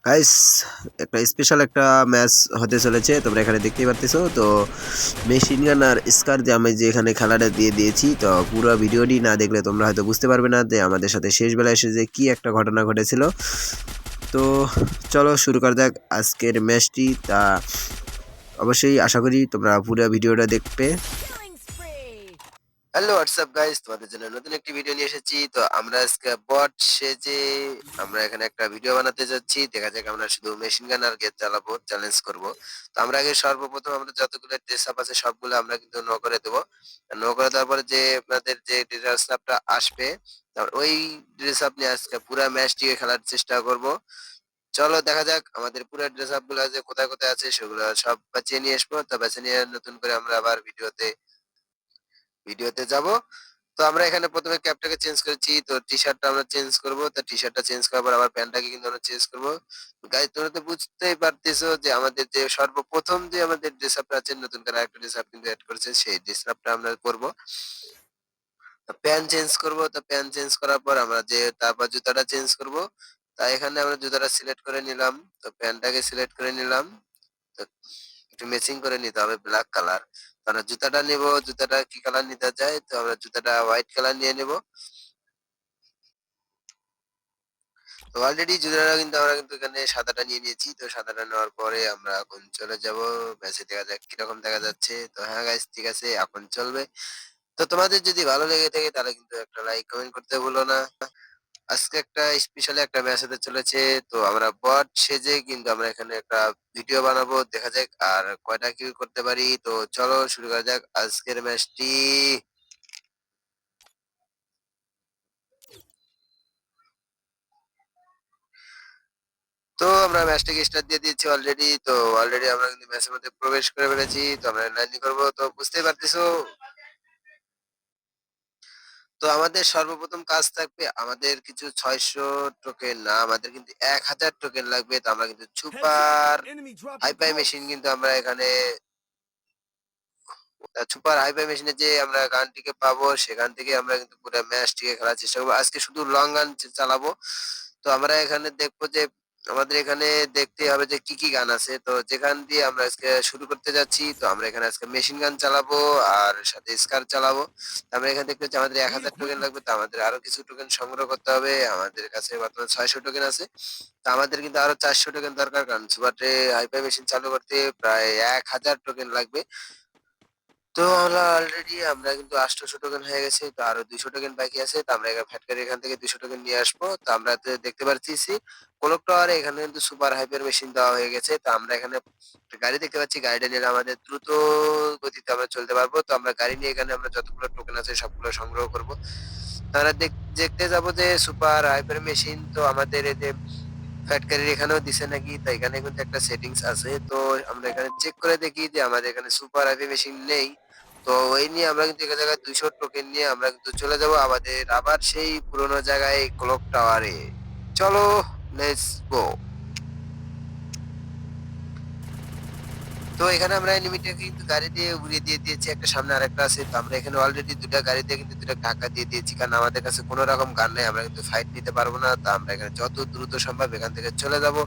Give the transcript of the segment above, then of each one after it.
Guys, একটা special একটা match হতে চলেছে। তোমরা এখানে দেখতেই পারতেছো। তো মেশিন গান আর স্কার যে আমি যে এখানে খেলাটা দিয়ে দিয়েছি, তো পুরো ভিডিওটি না দেখলে তোমরা হয়তো বুঝতে পারবে না যে আমাদের সাথে শেষ বেলায় এসে যে কি একটা ঘটনা ঘটেছিল। তো চলো শুরু করা যাক আজকের ম্যাচটি। তা অবশ্যই আশা করি তোমরা পুরো ভিডিওটা দেখবে। হ্যালো হোয়াটসঅ্যাপ গাইস, তোমাদের জন্য নতুন একটি ভিডিও নিয়ে এসেছি। তো আমরা আজকে বট সেজে আমরা এখানে একটা ভিডিও বানাতে যাচ্ছি। দেখা যাক আমরা শুধু মেশিন গান আর গেট চালাবো, চ্যালেঞ্জ করব। তো আমরা আগে সর্বপ্রথম আমরা যতগুলো ড্রেস আপ আছে সবগুলো আমরা কিন্তু নো করে দেবো। নো করে দেওয়ার পরে যে আপনাদের যে ড্রেস আপটা আসবে, তারপর ওই ড্রেস আপ নিয়ে আজকে পুরো ম্যাচটিকে খেলার চেষ্টা করব। চলো দেখা যাক আমাদের পুরো ড্রেস আপ গুলো যে কোথায় কোথায় আছে সেগুলো সব বাঁচিয়ে নিয়ে আসবো। তো বাঁচিয়ে নিয়ে নতুন করে আমরা আবার ভিডিওতে যাব। তো আমরা এখানে প্রথমে ক্যাপটাকে চেঞ্জ করেছি, তো টি শার্টটা আমরা চেঞ্জ করব। তো টি শার্টটা চেঞ্জ করার পর আবার প্যান্টটাকে কিন্তু আমরা চেঞ্জ করব। গাইস, তোমরা তো বুঝতেই পারতেছো যে আমাদের যে সর্বপ্রথম যে আমাদের ড্রেস আপটা আছে, নতুন করে একটা ড্রেস আপ কিন্তু অ্যাড করেছে, সেই ড্রেস আপটা আমরা করব। তো প্যান্ট চেঞ্জ করব। তো প্যান্ট চেঞ্জ করার পর আমরা যে তারপর জুতাটা চেঞ্জ করব। তাই এখানে আমরা জুতাটা সিলেক্ট করে নিলাম, তো প্যান্টটাকে সিলেক্ট করে নিলাম। তো একটু ম্যাচিং করে নিতে হবে ব্ল্যাক কালার। আমরা জুতাটা নেব, জুতাটা কি কালার নিতে চাই, তো আমরা জুতাটা হোয়াইট কালার নিয়ে নেব। তো অলরেডি জুতাটা কিন্তু আমরা কিন্তু এখানে সাদাটা নিয়ে নিয়েছি। তো সাদাটা নেওয়ার পরে আমরা এখন চলে যাব ম্যাচে, দেখা যাক কিরকম দেখা যাচ্ছে। তো হ্যাঁ গাইস, ঠিক আছে, এখন চলবে। তো তোমাদের যদি ভালো লেগে থাকে তাহলে কিন্তু একটা লাইক কমেন্ট করতে ভুলো না। আজকে একটা স্পেশাল একটা ম্যাচ হতে চলেছে। তো আমরা বট সেজে কিন্তু আমরা এখানে একটা ভিডিও বানাবো, দেখা যাক আর কয়টা কিল করতে পারি। তো চলো শুরু করা যাক আজকের ম্যাচটি। তো আমরা ম্যাচটাকে স্টার্ট দিয়ে দিয়েছি অলরেডি। তো অলরেডি আমরা কিন্তু ম্যাচের মধ্যে প্রবেশ করে ফেলেছি। তো আমরা ল্যান্ডিং করবো। তো বুঝতেই পারতেছো, তো আমাদের সর্বপ্রথম কাজ থাকবে, আমাদের কিছু 600 টোকেন না, আমাদের কিন্তু 1000 টোকেন লাগবে। তো আমরা কিন্তু সুপার হাইপাই মেশিন কিন্তু আমরা এখানে সুপার হাইপাই মেশিনে যে আমরা গানটিকে পাবো, সেখান থেকে আমরা কিন্তু পুরো ম্যাচটিকে খেলার চেষ্টা করবো। আজকে শুধু লং গান চালাবো। তো আমরা এখানে দেখবো যে আমাদের এখানে দেখতে হবে যে কি কি গান আছে। তো যেখান দিয়ে আমরা আজকে শুরু করতে যাচ্ছি, তো আমরা এখানে আজকে মেশিন গান চালাবো আর সাথে স্কার চালাবো। তো আমরা এখানে দেখতে পাচ্ছি আমাদের 1000 টোকেন লাগবে। তো আমাদের আরো কিছু টোকেন সংগ্রহ করতে হবে। আমাদের কাছে বর্তমানে 600 টোকেন আছে। তো আমাদের কিন্তু আরো 400 টোকেন দরকার, কারণ সুপার হাইপাই মেশিন চালু করতে প্রায় 1000 টোকেন লাগবে। তো আমরা কিন্তু 800 টোকেন হয়ে গেছে। তো আরো 200 টোকেন বাকি আছে। তো আমরা এখানে ফ্যাক্টরি এখান থেকে 200 টোকেন নিয়ে আসবো। তো আমরা তো দেখতে পারতেছি কোলক টাওয়ারে এখানে কিন্তু সুপার হাইপার মেশিন দেওয়া হয়ে গেছে। তো আমরা এখানে একটা গাড়ি দেখতে পাচ্ছি, গাড়িটা নিলে আমাদের দ্রুত গতিতে আমরা চলতে পারবো। তো আমরা গাড়ি নিয়ে এখানে আমরা যতগুলো টোকেন আছে সবগুলো সংগ্রহ করব। তারা দেখতে যাবো যে সুপার হাইপার মেশিন তো আমাদের এই যে ফ্যাক্টরির এখানেও দিছে নাকি। তো এখানে কিন্তু একটা সেটিংস আছে। তো আমরা এখানে চেক করে দেখি যে আমাদের এখানে সুপার হাইপি মেশিন নেই। তো এই নিয়ে আমরা কিন্তু এক জায়গায় 200 টোকেন নিয়ে আমরা কিন্তু চলে যাব আমাদের আবার সেই পুরোনো জায়গায় ক্লক টাওয়ারে। চলো, লেটস গো। তো এখানে আমরা এনিমিটাকে কিন্তু গাড়ি দিয়ে উড়িয়ে দিয়ে দিয়েছি, একটা সামনে আরেকটা আছে। তো আমরা এখানে অলরেডি দুটা গাড়ি দিয়ে কিন্তু দুটা ধাক্কা দিয়ে দিয়েছি, কারণ আমাদের কাছে কোনো রকম গান নেই, আমরা কিন্তু ফাইট দিতে পারবো না। তো আমরা এখানে যত দ্রুত সম্ভব এখান থেকে চলে যাব।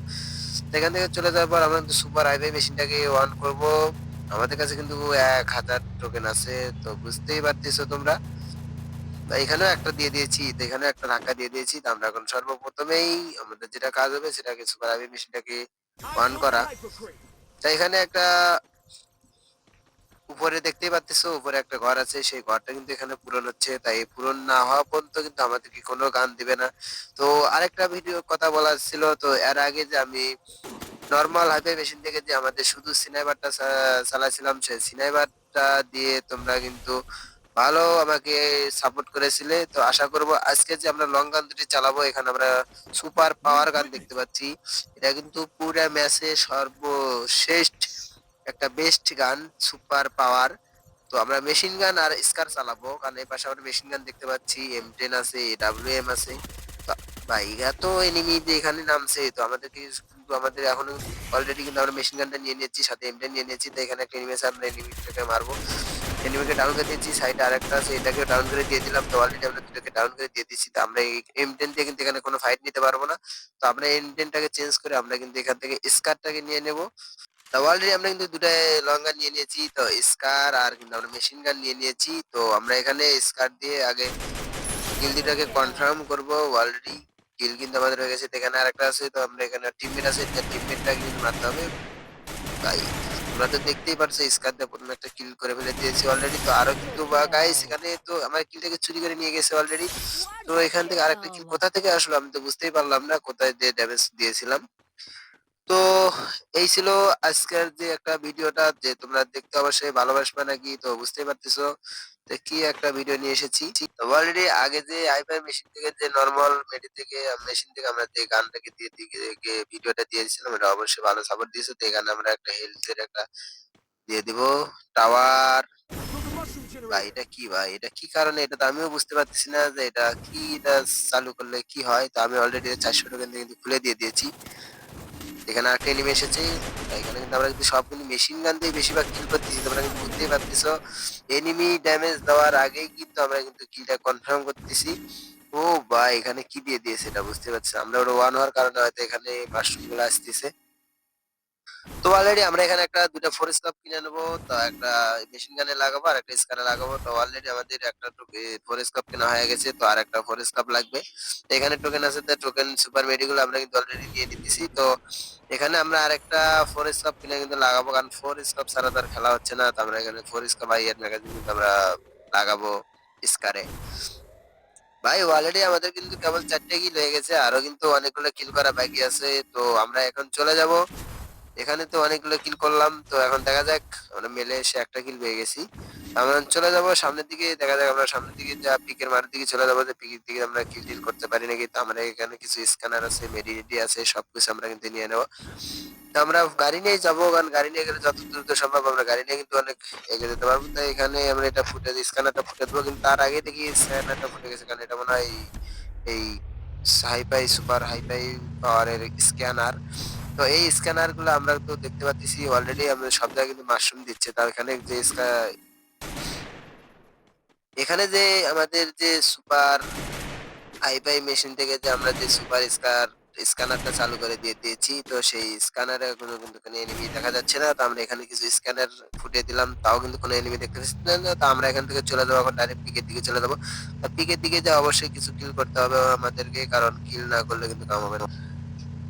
এখান থেকে চলে যাওয়ার পর আমরা কিন্তু সুপার হাইওয়ে মেশিনটাকে অন করব। আমাদের কাছে কিন্তু 1000 টোকেন আছে। তো বুঝতেই পারতেছো তোমরা। তো এখানেও একটা দিয়ে দিয়েছি, তো এখানেও একটা ধাক্কা দিয়ে দিয়েছি। তো আমরা এখন সর্বপ্রথমেই আমাদের যেটা কাজ হবে সেটাকে সুপার হাইওয়ে মেশিনটাকে অন করা। তো এখানে একটা উপরে দেখতেই পাচ্তেছো, উপরে একটা ঘর আছে, সেই ঘরটা কিন্তু এখানে পূরণ হচ্ছে। তাই পূরণ না হওয়া পর্যন্ত কিন্তু আমাদেরকে কোনো গান দিবে না। তো আরেকটা ভিডিও কথা বলার ছিল, তো এর আগে যে আমি নরমাল হাইফাই মেশিন থেকে যে আমাদের শুধু সিনাইবারটা চালাছিলাম, সেই সিনাইবারটা দিয়ে তোমরা কিন্তু ভালো আমাকে সাপোর্ট করেছিলে। তো আশা করব আজকে যে আমরা লং গান দুটি চালাবো, এখানে আমরা সুপার পাওয়ার গান দেখতে পাচ্ছি। এটা কিন্তু পুরো ম্যাচে সর্বশেষ একটা বেস্ট গান, সুপার পাওয়ার। তো আমরা মেশিন গান আর স্কার চালাবো, কারণ এই পাশে আমরা মেশিন গান দেখতে পাচ্ছি, M10 আছে, AWM আছে। তো ভাই এত এনিমি যে এখানে নামছে, তো আমাদেরকে কিন্তু আমাদের এখনো অলরেডি কিন্তু আমরা মেশিন গানটা নিয়ে নিয়েছি, সাথে M10 নিয়ে নিয়েছি। তো এখানে একটা এনিমি আছে, আমরা এনিমিটাকে মারবো। এনিমিকে ডাউন করে দিয়েছি। সাইডে আরেকটা আছে, এটাকেও ডাউন করে দিয়ে দিলাম। তো অলরেডি আমরা দুটোকে ডাউন করে দিয়ে দিয়েছি। তো আমরা এই M10 দিয়ে কিন্তু এখানে কোনো ফাইট নিতে পারবো না। তো আমরা M10 টাকে চেঞ্জ করে আমরা কিন্তু এখান থেকে স্কারটাকে নিয়ে নেবো। তো অলরেডি আমরা কিন্তু দুটাই লং গান নিয়ে নিয়েছি। তো স্কার আর কিন্তু আমরা মেশিন গান নিয়ে নিয়েছি। তো আমরা এখানে স্কার দিয়ে আগে কিল দুটাকে কনফার্ম করবো। অলরেডি কিল কিন্তু আমাদের হয়ে গেছে। তো এখানে আরেকটা আছে। তো আমরা এখানে টিমমেট আছে, টিমমেটটাকে কিন্তু মারতে হবে। ভাই তোমরা তো দেখতেই পারছো স্কার দিয়ে প্রথমে একটা কিল করে ফেলে দিয়েছি অলরেডি। তো আরো কিন্তু Triple গাইস kill. এখানে তো আমার কিলটাকে চুরি করে নিয়ে গেছে অলরেডি। তো Quadra এখান থেকে আরেকটা কিল kill. কোথা থেকে আসলো আমি তো বুঝতেই পারলাম না, কোথায় দিয়ে ড্যামেজ দিয়েছিলাম। তো এই ছিল আজকের যে একটা ভিডিওটা, যে তোমরা দেখতে অবশ্যই ভালোবাসবে নাকি, তো বুঝতেই পারতেছো যে কি একটা ভিডিও নিয়ে এসেছি। তো অলরেডি আগে যে হাইপার মেশিন থেকে যে নরমাল মেডি থেকে মেশিন থেকে আমরা যে গানটাকে দিয়ে দিয়ে ভিডিওটা দিয়েছিলাম, এটা অবশ্যই ভালো সাপোর্ট দিয়েছে। তো এখানে আমরা একটা হেলথের একটা দিয়ে দিব টাওয়ার। ভাই এটা কি, ভাই এটা কি কারণে, এটা তো আমিও বুঝতে পারতেছি না যে এটা কি, এটা চালু করলে কি হয়। তো আমি অলরেডি 400 টোকেন দিয়ে কিন্তু খুলে দিয়ে দিয়েছি। এখানে আরেকটা এনিমি এসেছে। এখানে কিন্তু আমরা কিন্তু সব কিন্তু মেশিন গান দিয়ে বেশিরভাগ কিল করতেছি, তোমরা কিন্তু বুঝতেই পারতেছো। এনিমি ড্যামেজ দেওয়ার আগেই কিন্তু আমরা কিন্তু কিলটা কনফার্ম করতেছি। ও ভাই এখানে কি দিয়ে দিয়েছে এটা বুঝতে পারছি। আমরা ওটা ওয়ান হওয়ার কারণে হয়তো এখানে মাশরুম গুলো আসতেছে। তো অলরেডি আমরা এখানে একটা দুটা ফোরেস কাপ কিনে নেবো। তো একটা মেশিন গানে লাগাবো আর একটা স্কারে লাগাবো। তো অলরেডি আমাদের একটা ফোরেস কাপ কেনা হয়ে গেছে। তো আর একটা ফোরেস কাপ লাগবে। তো এখানে টোকেন আছে, তো টোকেন সুপার মেডিগুলো আমরা কিন্তু অলরেডি নিয়ে নিতেছি। তো এখানে আমরা আরেকটা ফোরেস কাপ কিনে কিন্তু লাগাবো, কারণ ফোরেস কাপ ছাড়া তো আর খেলা হচ্ছে না। তো আমরা এখানে ফোরেস কাপ আইয়ার ম্যাগাজিন কিন্তু আমরা লাগাবো স্কারে। ভাই অলরেডি আমাদের কিন্তু কেবল 4টে কিল হয়ে গেছে, আরো কিন্তু অনেকগুলো কিল করা বাকি আছে। তো আমরা এখন চলে যাব। এখানে তো অনেকগুলো কিল করলাম। তো এখন দেখা যাক, আমরা মেলে এসে একটা কিল পেয়ে গেছি। আমরা চলে যাব সামনের দিকে, দেখা যাক আমরা সামনের দিকে যা পিকের মারের দিকে চলে যাবো, যে পিকের দিকে আমরা কিল টিল করতে পারি নাকি। তো আমরা এখানে কিছু স্ক্যানার আছে, মেডিডিটি আছে, সবকিছু আমরা কিন্তু নিয়ে নেবো। তো আমরা গাড়ি নিয়ে যাবো, কারণ গাড়ি নিয়ে গেলে যত দ্রুত সম্ভব আমরা গাড়ি নিয়ে কিন্তু অনেক এগিয়ে যেতে পারবো। তাই এখানে আমরা এটা ফুটে স্ক্যানারটা ফুটে দেবো, কিন্তু তার আগে দেখি স্ক্যানারটা ফুটে গেছে, কারণ এটা মনে হয় এই হাইপাই সুপার হাইপাই পাওয়ারের স্ক্যানার। তো এই স্ক্যানার গুলো আমরা তো দেখতে পাচ্ছি অলরেডি আমাদের সব জায়গায় কিন্তু মাশরুম দিচ্ছে। তার এখানে যে এখানে যে আমাদের যে সুপার হাইফাই মেশিন থেকে যে আমরা যে সুপার স্ক্যানারটা চালু করে দিয়ে দিয়েছি, তো সেই স্ক্যানারে কোনো কিন্তু কোনো এনিমি দেখা যাচ্ছে না। তো আমরা এখানে কিছু স্ক্যানার ফুটিয়ে দিলাম, তাও কিন্তু কোনো এনিমি দেখতে পাচ্ছি না। তো আমরা এখান থেকে চলে যাবো, এখন ডাইরেক্ট পিকের দিকে চলে যাবো। পিকের দিকে যে অবশ্যই কিছু কিল করতে হবে আমাদেরকে, কারণ কিল না করলে কিন্তু কাম হবে না।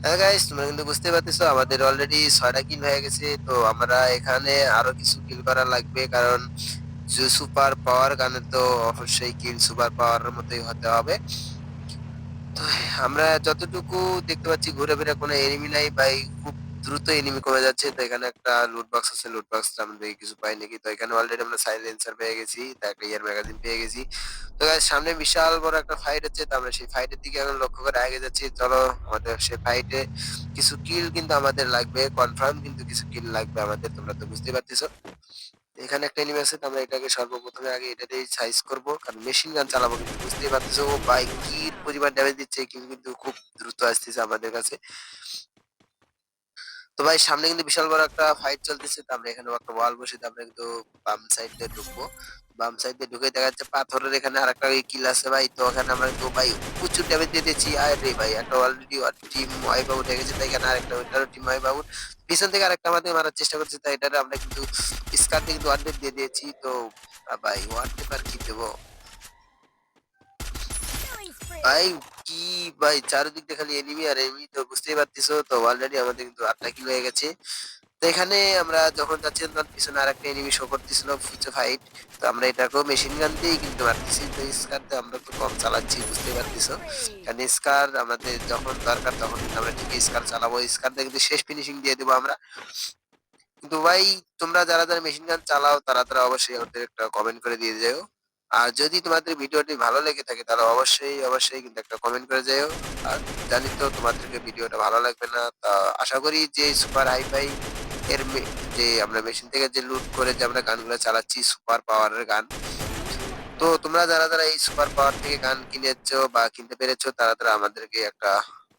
হ্যাঁ গাইস তোমরা কিন্তু বুঝতে পারতেছো আমাদের অলরেডি 6টা কিল হয়ে গেছে। তো আমরা এখানে আরো কিছু কিল করা লাগবে, কারণ যে সুপার পাওয়ার গানের তো অবশ্যই কিল সুপার পাওয়ারের মতোই হতে হবে। তো আমরা যতটুকু দেখতে পাচ্ছি ঘুরে ফিরে কোনো এনিমি নাই ভাই, খুব দ্রুত এনিমি কমে যাচ্ছে। তো এখানে একটা লুট বক্স আছে, লুট বক্সটা আমাদের কিছু পাই নাকি। তো এখানে অলরেডি আমরা সাইলেন্সার পেয়ে গেছি, তো একটা ইয়ার ম্যাগাজিন পেয়ে গেছি। তো গাইস সামনে বিশাল বড় একটা ফাইট হচ্ছে। তো আমরা সেই ফাইটের দিকে এখন লক্ষ্য করে আগে যাচ্ছি। চলো আমাদের সেই ফাইটে কিছু কিল কিন্তু আমাদের লাগবে, কনফার্ম কিন্তু কিছু কিল লাগবে আমাদের, তোমরা তো বুঝতেই পারতেছো। এখানে একটা এনিমি আছে, তো আমরা এটাকে সর্বপ্রথমে আগে এটাতেই সাইজ করব, কারণ মেশিন গান চালাবো কিন্তু বুঝতেই পারতেছো। ও ভাই কি পরিমাণ ড্যামেজ দিচ্ছে, কিল কিন্তু খুব দ্রুত আসতেছে আমাদের কাছে। তো ভাই সামনে কিন্তু বিশাল বড় একটা ফাইট চলতেছে। তো আমরা এখানে একটা ওয়াল বসে, তো আমরা কিন্তু বাম সাইড দিয়ে ঢুকবো। বাম সাইড দিয়ে ঢুকে দেখা যাচ্ছে পাথরের এখানে আরেকটা কিল আছে ভাই। তো ওখানে আমরা কিন্তু ভাই প্রচুর ড্যামেজ দিয়ে দিচ্ছি। আরে ভাই একটা অলরেডি টিম ওয়াইপ আউট হয়ে গেছে। তাই এখানে আরেকটা ওইটারও টিম ওয়াইপ আউট। পিছন থেকে আরেকটা আমাদের মারার চেষ্টা করছে, তাই এটারে আমরা কিন্তু স্কার দিয়ে কিন্তু ওয়ান দিয়ে দিয়েছি। তো ভাই ওয়ান টেপ আর কি দেবো Killing ভাই, spree. কি ভাই চারিদিক দিয়ে খালি এনিমি আর এনিমি, তো বুঝতেই পারতেছো। তো অলরেডি আমাদের কিন্তু 8টা কিল হয়ে গেছে। তো এখানে আমরা যখন যাচ্ছিলাম তখন পিছনে আরেকটা এনিমি শো করতেছিল ফুচে ফাইট। তো আমরা এটাকেও মেশিন গান দিয়েই কিন্তু মারতেছি। তো স্কার দিয়ে আমরা তো কম চালাচ্ছি বুঝতেই Killing পারতেছো, spree. কারণ স্কার আমাদের যখন দরকার তখন কিন্তু আমরা ঠিকই স্কার চালাবো। স্কার দিয়ে কিন্তু শেষ ফিনিশিং দিয়ে দেবো আমরা। কিন্তু ভাই তোমরা যারা যারা মেশিন গান চালাও তারা তারা অবশ্যই আমাদের একটা কমেন্ট করে দিয়ে যাও। আর যদি তোমাদের ভিডিওটি ভালো লেগে থাকে তাহলে অবশ্যই অবশ্যই কিন্তু একটা কমেন্ট করে যাও। আর জানি তো তোমাদেরকে ভিডিওটা ভালো লাগবে না, তা আশা করি যে সুপার হাইফাই যে আমরা মেশিন থেকে যে লুট করে যে আমরা গানগুলো চালাচ্ছি সুপার পাওয়ারের গান। তো তোমরা যারা যারা এই সুপার পাওয়ার থেকে গান কিনেছো বা কিনতে পেরেছো তারা তারা আমাদেরকে একটা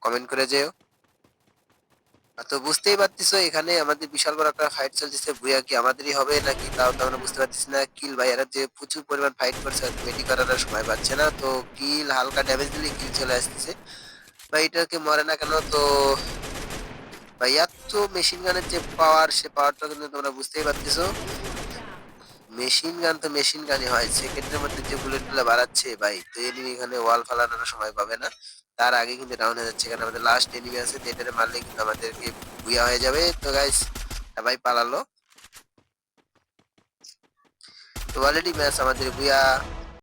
কমেন্ট করে যেও। তো বুঝতেই পারতেছো এখানে আমাদের বিশাল বড় একটা ফাইট চলতেছে। বুয়া কি আমাদেরই হবে নাকি তাও তো আমরা বুঝতে পারতেছি না। কিল ভাই এরা যে প্রচুর পরিমাণ ফাইট করছে হয়তো মেডি করার আর সময় পাচ্ছে না। তো কিল হালকা ড্যামেজ দিলেই কিল চলে আসতেছে। ভাই এটাকে মরে না কেন? তো ভাই এত মেশিন গানের যে পাওয়ার সে পাওয়ারটা কিন্তু তোমরা বুঝতেই পারতেছো। মেশিন গান তো মেশিন গানই হয়। সেকেন্ডের মধ্যে যে বুলেট গুলা বাড়াচ্ছে ভাই, তো এনিমি এখানে ওয়াল ফালানোর সময় পাবে না। তার আগে কিন্তু ডাউন হয়ে যাচ্ছে। এখানে আমাদের লাস্ট এনিমি আছে, তো এটারে মারলে কিন্তু আমাদেরকে বুইয়া হয়ে যাবে। তো গাইস ভাই পালালো। তো অলরেডি ম্যাচ আমাদের বুইয়া।